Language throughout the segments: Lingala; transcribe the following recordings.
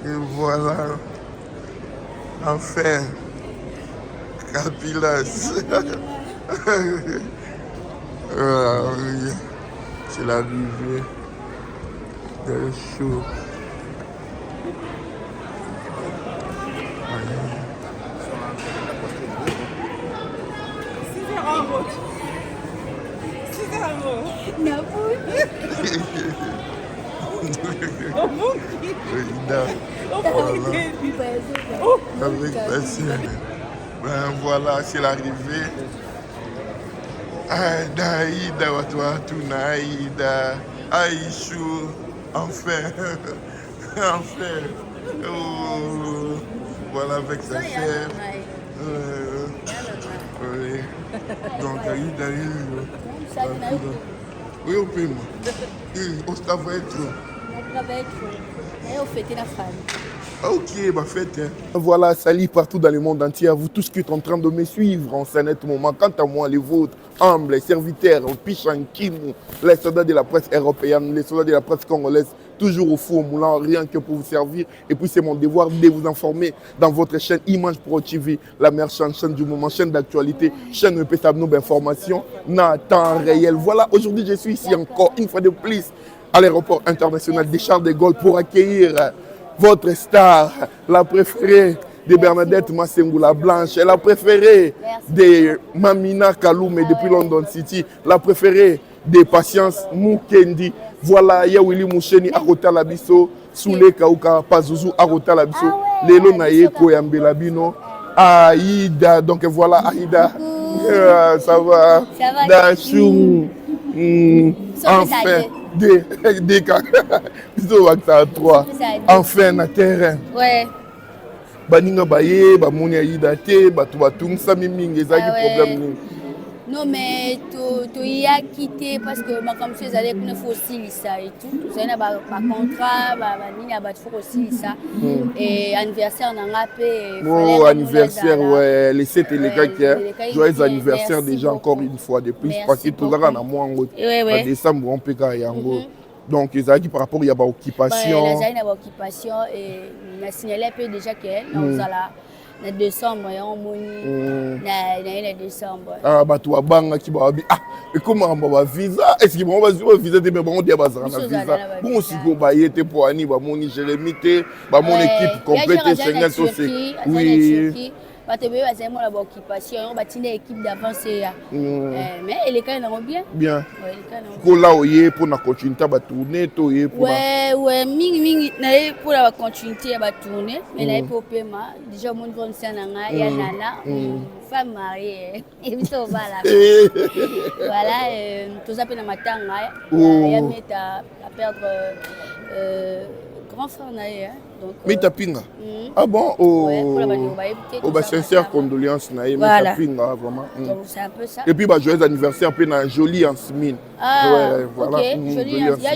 Et voilà. Enfin. Capilas. Oui. C'est l'arrivée d'un show. Avec passion. Ben voilà, c'est l'arrivée. Aïda, Watouatouna, Aïda, Aïchou, enfin, enfin. Oh, voilà avec sa chef. Oui. Donc, Aïda, oui, au pays. On travaille trop. On travaille trop. Et on fête la famille. Ok, bah faites. Hein. Voilà, salut partout dans le monde entier, à vous tous qui êtes en train de me suivre en ce net moment. Quant à moi, les vôtres, humbles, serviteurs, Pichankimou, les soldats de la presse européenne, les soldats de la presse congolaise, toujours au four au moulin, rien que pour vous servir. Et puis c'est mon devoir de vous informer dans votre chaîne Image Pro TV, la meilleure chaîne du moment, chaîne d'actualité, chaîne de d'information, en temps réel. Voilà, aujourd'hui je suis ici encore une fois de plus à l'aéroport international de Charles de Gaulle pour accueillir votre star, la préférée de Bernadette Massengou, la Blanche, et la préférée de Mamina Kaloum depuis London City, la préférée de Patience Mukendi. Voilà, ya Willy Moucheni Arota Labiso, Soule Kauka Pazuzu Arota Labiso, Lelo Naye Koyambe Labino, Aïda, donc voilà Aïda, ça va, Dachou, enfin. Des cas. Enfin, na terrain. Ouais. Baninga baye, bamoni aïda te, batu batung sami mingi, ezaki problème. Non, mais tu y as quitté parce que ma comme tu allais qu'on faut aussi ça et tout. Tu sais, pas contrat, il y a pas aussi ça. Et anniversaire on a rappelé. Oh, anniversaire, ouais. Les 7 et les gars, joyeux anniversaire déjà encore une fois de plus. Parce que tout le monde a moins en décembre, on peut y aller. Donc, ils ont dit par rapport à l'occupation. Il y a une occupation et on a signalé un peu déjà qu'elle, nous allons. En décembre, on a décembre. Ah, bah, tu as bang qui va. Ah, et comment on va visa? Est-ce qu'ils vont visa de mon dia bazar na visa? Bon, si vous baillez pour Annie, bah, mon limité, bah, mon équipe complète, c'est oui. C'est moi la occupation, on va tenir l'équipe d'avancer. Mais les cas ils bien. Bien. Pour là où il pour la continuité à tourner, tout est pour. Ouais, mingi pour la continuité à tourner, mais là pour paiement, déjà mon grand c'est nana, il y a nana, femme mariée, et puis voilà. Voilà, tout ça peut dans ma tanga, il y a mettre à perdre grand frère naïe. Mais tu pinga. Ah bon? Oh, bah, sincère condoléances, naïe, mais tu pinga, vraiment. Donc, c'est un peu ça. Et puis, bah, joyeux anniversaire, puis, na joli en semaine. Ah, ouais, voilà. Ok,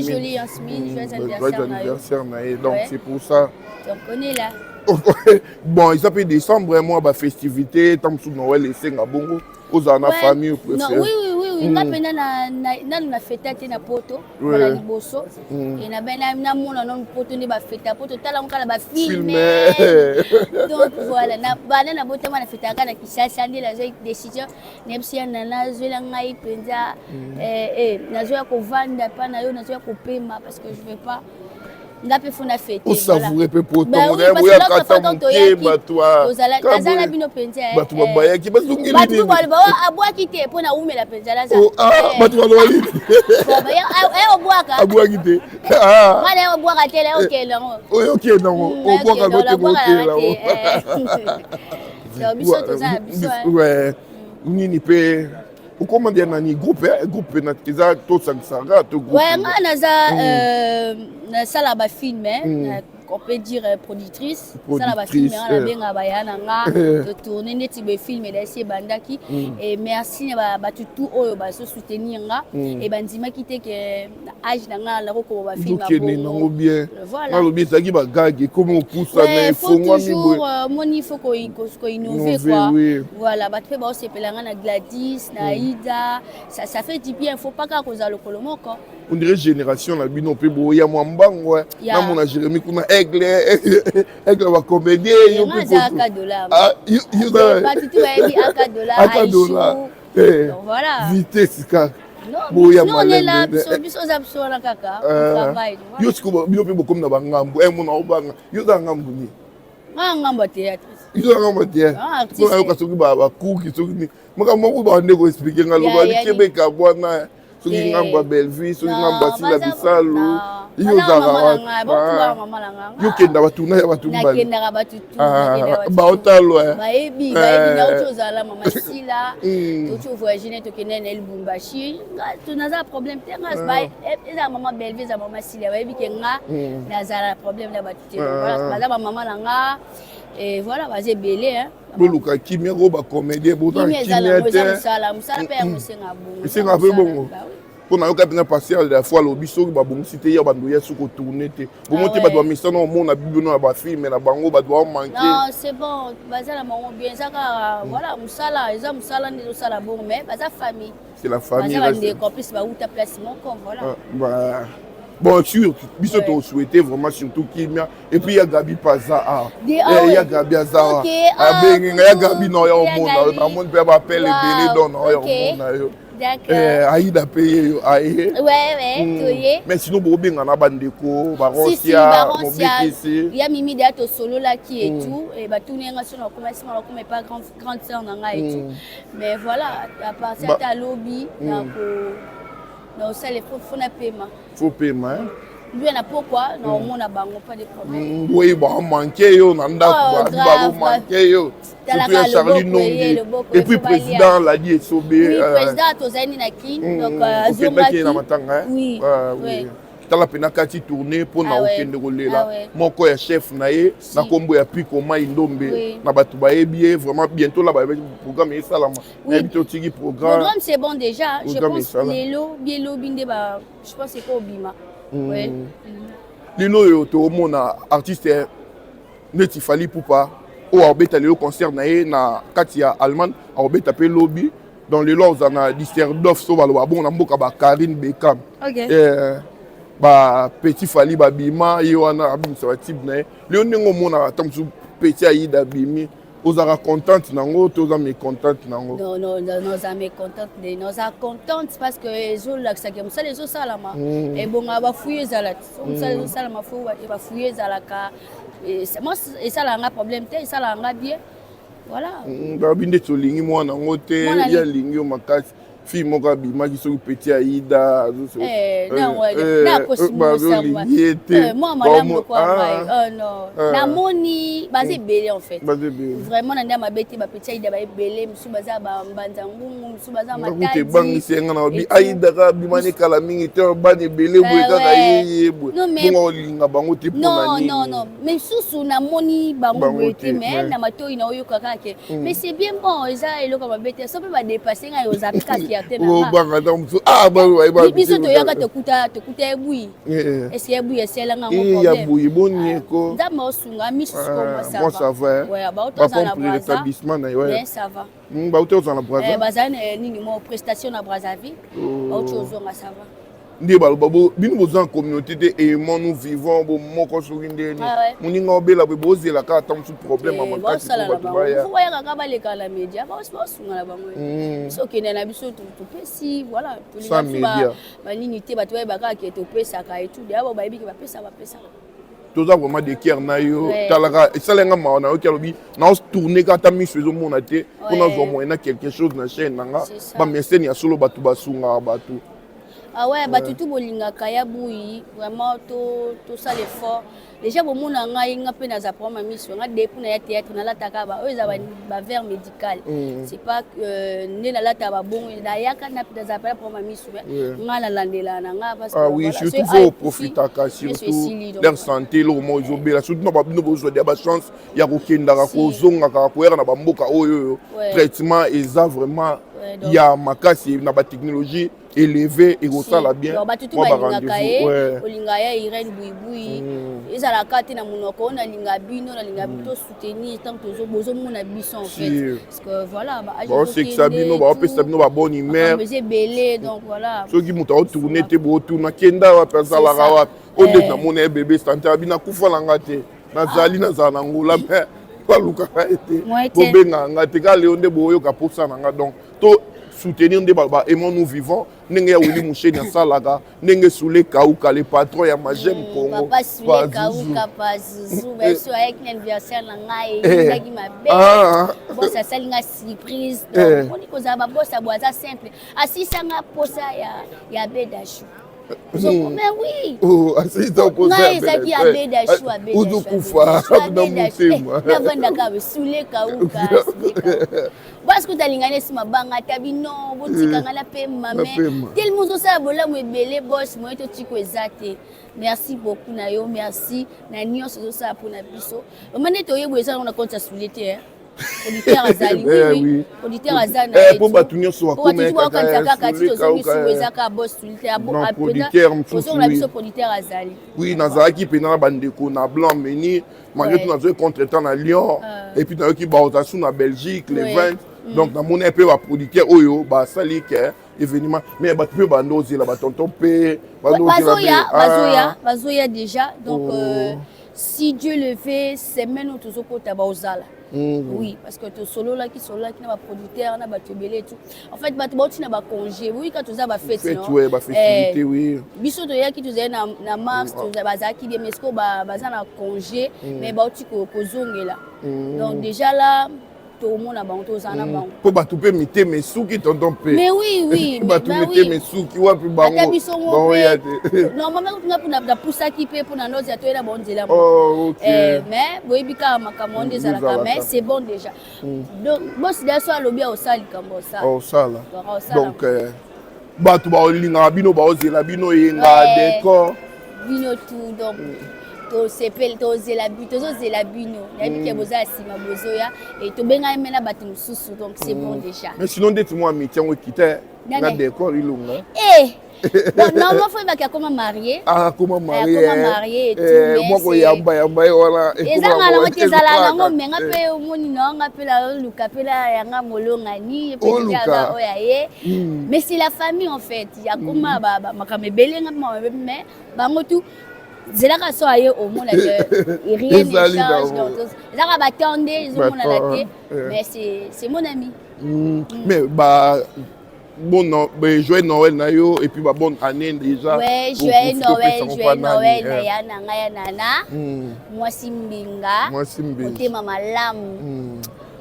joli en semaine, joyeux anniversaire, naïe. Donc, c'est pour ça. Donc, on est là. Bon, il s'appelle décembre, moi, bah, festivité, tant que Noël et Singabongo, aux en famille, préférée. Oui. Nga pena na feta te na poto na liboso et na bena na mona na poto ne ba feta poto tala ngala ba filmer donc voilà na bana na botama na feta kana kisasa ndi la décision nepsia na zwela ngai penza na zoya ko vanda pa na yo na zoya ko pema parce que je veux pas ndape funa fete voilà savourer pe poto on ya kata muke batwa kazana bino penza batwa bayaki bazungili batwa balba abwaki te pona umela penza la za batwa lwali abwaki te mala obwaka te la OK là OK non obwaka lote OK là biso toza biso ouais nini pe comment dire nani groupe na kiza to sangsara to groupe ouais nga na sala ba film on peut dire productrice sala ba film na benga bayana nga de tourner neti be film et d'essayer bandaki et merci ba tout oyo ba so soutenir nga et bandima kité que âge na nga la ko ba film ba bien voilà le bien ça qui ba gag comment on pousse ça mais faut toujours moni faut ko innover quoi voilà ba fait ba se pelanga na Gladys na Ida ça fait du bien faut pas ka koza le kolomoko on dirait génération la bino pe boya mwambango na mona Jérémy kuna aigle va comédien yo pe yo ba tu aka dollar voilà vitesse kaka non on est là biso na kaka on travaille yo siko bino pe bokom na bangambo mona obanga yo za ngambo ni ngambo théâtre yo ngambo théâtre ko ayo kasoki ba kuki soki maka moko ba ndeko expliquer ngalo ba Québec bwana soki ngambo ya Belleville soki ngambo ya Sila Bisalo yo zaka yo kenda batuna ya batumba nakendaka batu baotalo bayebi na otozala mama Sila totu voyagine tokende na Lubumbashi tunaza problème te nga eza mama Belleville eza mama Sila bayebi ke nga nazala problème na batu te baza ba mama na nga et voilà baze belé hein boluka kimia ko ba comédien botan kimia te musala pe ya musenga bongo musenga pe bongo pona yo kapina passer la fois lo biso ba bongo cité ya bando ya suko tourner te bongo te ba doit misana au monde na biblio na ba film na bango ba doit manquer non c'est bon bazala mongo bien saka voilà musala eza musala ndezo sala bongo mais baza famille c'est la famille bazala des complices ba uta place mon comme voilà bon, sûr, biso to souhaité vraiment surtout Kimia et puis il y a Gabi Paza il y a Gabi Azara il y a Gabi no ya omona na monde peut appeler belé don no ya omona yo d'accord Aïda payé yo aïe ouais mais sinon bo benga na bandeko barosia mobikisi il y a Mimi de to solo là qui et tout et ba tourner nga sur commencement comme pas grande sœur nga et tout mais voilà à partir de lobby donc non, ça les faut na paiement. Faut paiement. Lui na pourquoi non mon na bango pas de problème. Oui bon manquer yo na ndako ba manquer yo. Surtout Charlie Nongi. Et puis président l'a dit Sobé. Oui, président tozani na kin donc azongaki na matanga. Oui. Oui. Tala pena kati tourner pour na okende kolela. Moko ya chef na ye na kombo ya Pico Mai Ndombe na batu ba ebie vraiment bientôt là ba programme et salama. Na bito tigi programme. Programme c'est bon déjà, je pense lelo bielo binde ba je pense c'est pas obima. Ouais. Lelo yo to mona artiste neti fali poupa o abeta le concert na ye na kati ya Allemagne a obeta pe lobby dans les lots na Düsseldorf so ba bon na mboka ba Karine Bekam. OK. Ba petit fali ba bima yo wana abimisa ba type na le ndingo mona tamsu petit aida bimi ozara contente nango toza mécontente nango non nos amis contente de nos a contente parce que zo la ça comme ça les zo salama et bon ba fouiller zalat comme ça les salama fou ba fouiller zalaka et moi et ça là un problème te ça là un bien voilà ba binde to lingi mo nango te ya lingi o makasi fille moka bimaki soki petit aida na kosimosa moi madame quoi non na moni baze belé en fait vraiment na ndama beti ba petit aida ba belé musu baza ba mbanza ngungu musu baza matadi te bangi senga na bi aida ka bimani kala mingi te bani belé boy kaka yebo bongo linga bango te pona nini non mais susu na moni bango boyete mais na matoi na oyo kaka ke mais c'est bien bon eza eloko ba beti so pe ba dépasser nga yo zapika biso toyaka tokuta ebui esi ebui esela nga nzambe osunga misusu bazali nini mo prestation na Brazzaville bauti ozonga sava nde baloba bino boza en communauté te aimant nous vivons moko soki ndeni moninga obela boye bozela kaka ta mosusu problème ya makasi bayakaka baleka na média baosunga na bango biso okende na biso topesi voilà tolinga banini te bato bayebaka ke topesaka etude abo bayebiki bapesaka toza vraiment de cœur na yo talaka esalenga mawa na yo ki alobi naotourne kata miso ezomona te mpona zwa moyena quelque chose na chaîne nanga bamesene ya solo bato basungaka bato ah ouais bato tu bolingaka ya bui vraiment to ça l'effort déjà bomona ngai nga pe naza problème mission nga depuis na ya théâtre na lataka ba eza ba vers médical c'est pas ne na lata ba bon na yaka na naza pas problème mission nga la landela na nga parce que oui surtout faut profiter ka surtout leur santé lo mo izobela surtout na ba bino bozo de ba chance ya kokenda ka kozonga ka koera na ba mboka oyo traitement eza vraiment il y a makasi na ba technologie élevée et ça la bien. Donc ba tutu ba linga kae, olinga ya Irene Buibui. Ezala kati na munoko na linga bino na linga bito soutenir tant que bozo mona biso en fait. Parce que voilà, ba bon c'est que Sabino ba pesa bino ba bonne humeur. Mais c'est belé donc voilà. Ceux qui muta tourner te bo tourna kenda wa pesa la rawa. On est na mona bébé stanta bina kufa langa te. Nazali na za na ngula mais pas luka été. Bo benga ngate ka leonde boyo ka posa nanga donc to soutenir des baba aimons nous vivons nenge wili musheni ya salaga nenge sule kauka le patron ya majem Congo papa sule kauka pa zuzu merci avec l'anniversaire na ngai ndaki mabe boss ça salinga surprise donc on ikoza ba boss aboza simple asisanga posa ya bedashu. Mais oui. Oh, assis dans posa ya bedashu. Ngai bedashu bedashu. Uzukufa na mutema. Na vanda ka sule kauka. Parce que talingane si mabanga tabi non botika ngala pe mame tellement zo ça bola mo ebele boss mo to tiko ezate. Merci beaucoup na yo, merci na nyonso zo ça pour na biso. Omane to yebo eza na compte solitaire. Auditeur azali oui auditeur azali na pour batunyo so akoma kaka tito zo biso ezaka boss solitaire abo apena biso auditeur azali. Oui nazaki pena bandeko na blanc meni malgré tout nazo contre-temps na Lyon et puis na qui baotasu na Belgique les 20 donc na mon peu ba producteur oyo ba sali ke événement mais ba peu bandozi la ba tonton pe bazoya déjà donc si Dieu le fait c'est maintenant toujours kota ba ozala. Oui, parce que tu solo là qui n'a pas producteur, n'a pas tubélé et tout. En fait, bah tu n'as pas congé. Oui, quand tu as pas fête, non. Ouais, bah festivité, oui. Biso to ya qui tu as na mars, tu as bazar qui bien mais ce bah bazar na congé, mais bah tu ko là. Donc déjà là tout le monde a banto zana bango. Pour ba tu peux miter mes sous qui tonton pe. Mais oui, bah tu miter mes sous qui wa plus bango. Normalement tu n'as pas poussa qui peut pour na note ya to ela bon dela. Oh, OK. Mais boyebika makamonde za la mais c'est bon déjà. Donc moi c'est d'ailleurs lobby au sali comme ça. Au sala. Donc bah tu ba linga bino ba ozela bino yenga décor. Bino tout donc to sepel to zela bino na bike boza asima bozoya et to benga emena batu mususu donc c'est bon déjà. Mais sinon dites-moi métier on quitter na décor ilunga. Donc normalement faut ba comment marié. Comment marié et tout. Moi ko yamba wala. Ezanga na kezala nango menga pe omoni nanga pe la luka pe la yanga molonga ni pe ya oya ye. Mais c'est la famille en fait. Ya kuma ba makame belenga mais bango tout zelaka so aye au monde rien ne change donc zelaka batande ils ont la tête mais c'est mon ami. Mais bah bon joyeux Noël na yo et puis bah bonne année déjà. Ouais, joyeux Noël na ya nanga ya nana. Moi simbinga. Otema malamu.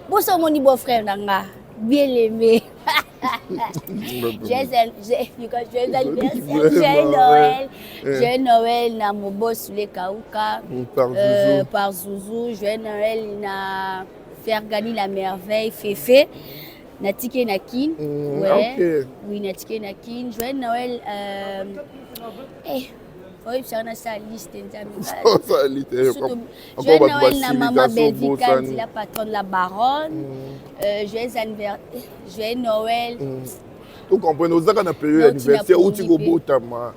Boso moni beau frère nanga bien aimé. Joyeux Noël na mon boss le Kauka par Zouzou, joyeux Noël na Fergani la merveille Féfé na Tike na Kin oui na Tike na Kin, joyeux Noël oui, c'est une liste. Joyeux Noël na maman Belvika, la patronne de la baronne. Joyeux Noël. Vous comprenez, vous avez une période d'anniversaire où tu as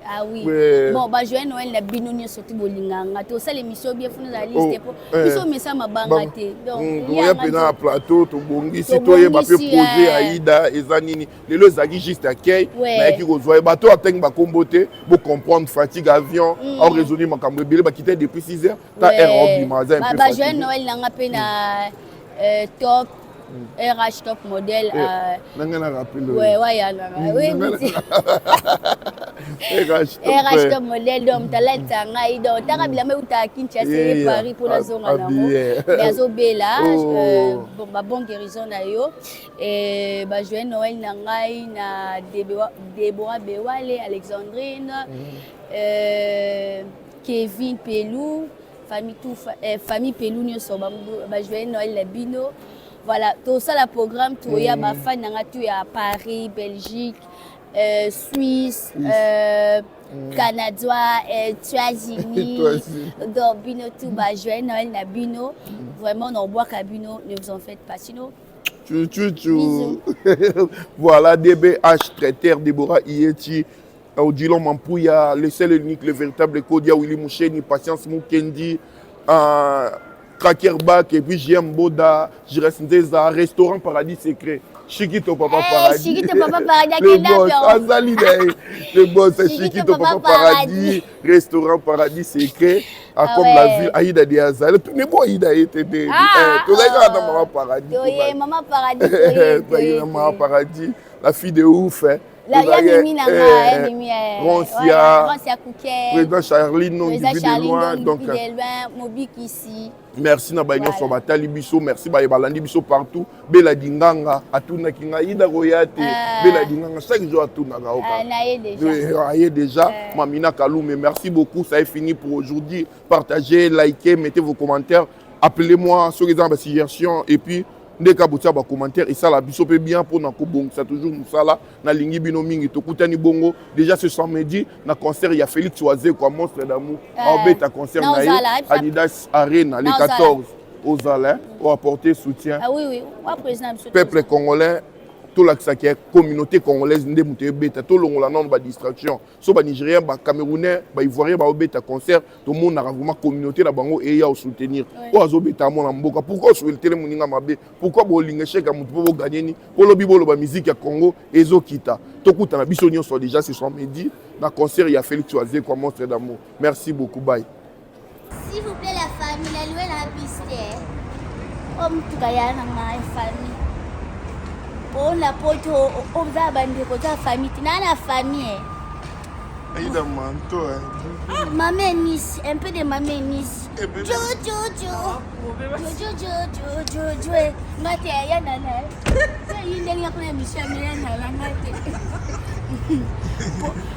ah oui. Bon, bah joyeux Noël na binoni surtout bolinganga. To ça l'émission bien fou na liste pour. Biso mesa mabanga te. Donc il y a un plateau to bongi si toi ba peut poser Aïda ezanini. Lelo zaki juste accueil. Mais qui reçoit bateau atteint ba kombote, pour comprendre fatigue avion, en raisonner makambo belé ba quitter depuis 6 heures. Ta air optimisé un peu. Bah joyeux Noël nanga pe na top RH top modèle RH top modèle donc talenta ngai donc taka bilamba uta Kinshasa Paris pour la zone nango yazo bela bon ba bonne guérison na yo et ba joyeux Noël na ngai na Deborah Bewale Alexandrine Kevin Pelou famille Pelou nyonso ba joyeux Noël la bino. Voilà, tout ça le programme tout ya ba fan nanga tu à Paris, Belgique, Suisse, Canada, États-Unis. Donc bino tout ba joyeux Noël na bino. Vraiment on boit ka bino, ne vous en faites pas sinon Tchou, tchou, tchou. Voilà, DBH, traiteur, Déborah Ieti, Odilon Mampouya, le seul et unique, le véritable Kodia, Willy Moucheni, Patience Moukendi, Krakerbak, et puis JM Boda, Jires Ndeza, Restaurant Paradis Secret. Chiquito Papa Paradis. Chiquito Papa Paradis. Le boss, Azali le boss, c'est Chiquito Papa Paradis. Restaurant Paradis Secret. Comme la ville Aïda de Azali. Tout n'est pas Aïda était. Tout est dans Maman Paradis. Maman Paradis. Maman Paradis. La fille de ouf. La Mimi Roncia Kouké. Président Charline, non, donc Mobik ici. Merci na baïno so batali biso, merci ba balandi biso partout. Bela dinganga atuna kinga ida royate. Bela dinganga chaque jour atuna ga oka. Naye déjà. Mamina Kaloum, merci beaucoup, ça est fini pour aujourd'hui. Partagez, likez, mettez vos commentaires. Appelez-moi sur les suggestions et puis dès que vous avez des commentaires, et ça la biso peut bien pour nous bon, c'est toujours nous ça là. Na lingi bino mingi to kutani bongo. Déjà ce samedi, na concert il y a Félix Oisé quoi monstre d'amour. En bête à concert naïe Adidas Arena les 14 aux Alais pour apporter soutien. Ah oui oui, peuple congolais. Tout la communauté congolaise ndé muté beta tout longola non ba distraction so ba nigérien ba camerounais ba ivoirien ba beta concert tout monde a vraiment communauté la bango et ya soutenir o azo beta mon mboka pourquoi sur le télé moninga mabe pourquoi bo linga cheka mutu bo gagner ni pour lo bibolo ba musique ya Congo ezo kita to kuta na biso nyonso déjà ce soir midi na concert il y a Félix Oisé quoi monstre d'amour merci beaucoup bye s'il vous plaît la famille la louer la piste comme tout gaya na ma famille. On a poto on va bande ko ta famille na famille. Aïda manto maman Nice un peu de maman Nice. Jo ngate ya nana. C'est une dernière fois mission mais na ngate.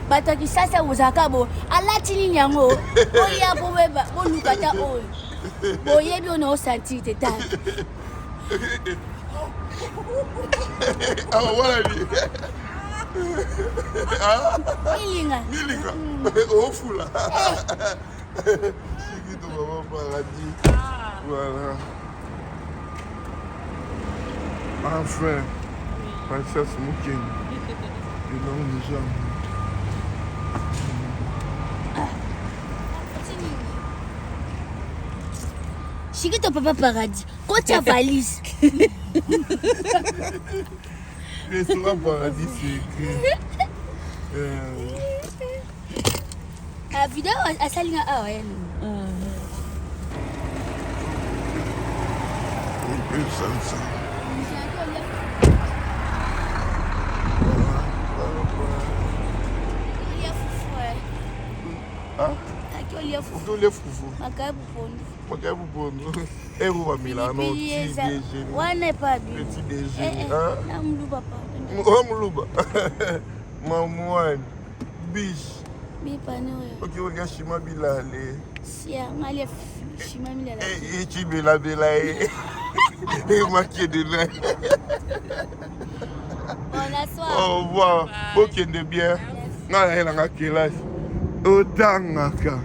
Bataki sasa uzakabo alatini nyango oya bobeba bonukata oyo. Boyebi on a senti teta. Ah voilà lui. Milinga. Oh fou là. Chiquito Maman Paradis. Voilà. Enfin. Princesse Moukeni. Le nom déjà. Chiquito Papa Paradis. Quand tu as valise. Restaurant Paradis Secret. La vidéo a sali na ouais. Utole fufu. Makabu pondo. Et vous va Milano petit déjeuner. Wana pas bien. Petit déjeuner. Hein? Na mluba papa. Oh mluba. Mamouane. Biche. Bipane oyo. Ok, on y a Shima Bilale. Sia ngale Shima Bilale. Et tu bela bela et maquillé de là. Bonne soirée. Au revoir. Ok, de bien. Non, elle a quel âge? Otangaka.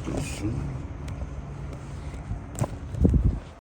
Tout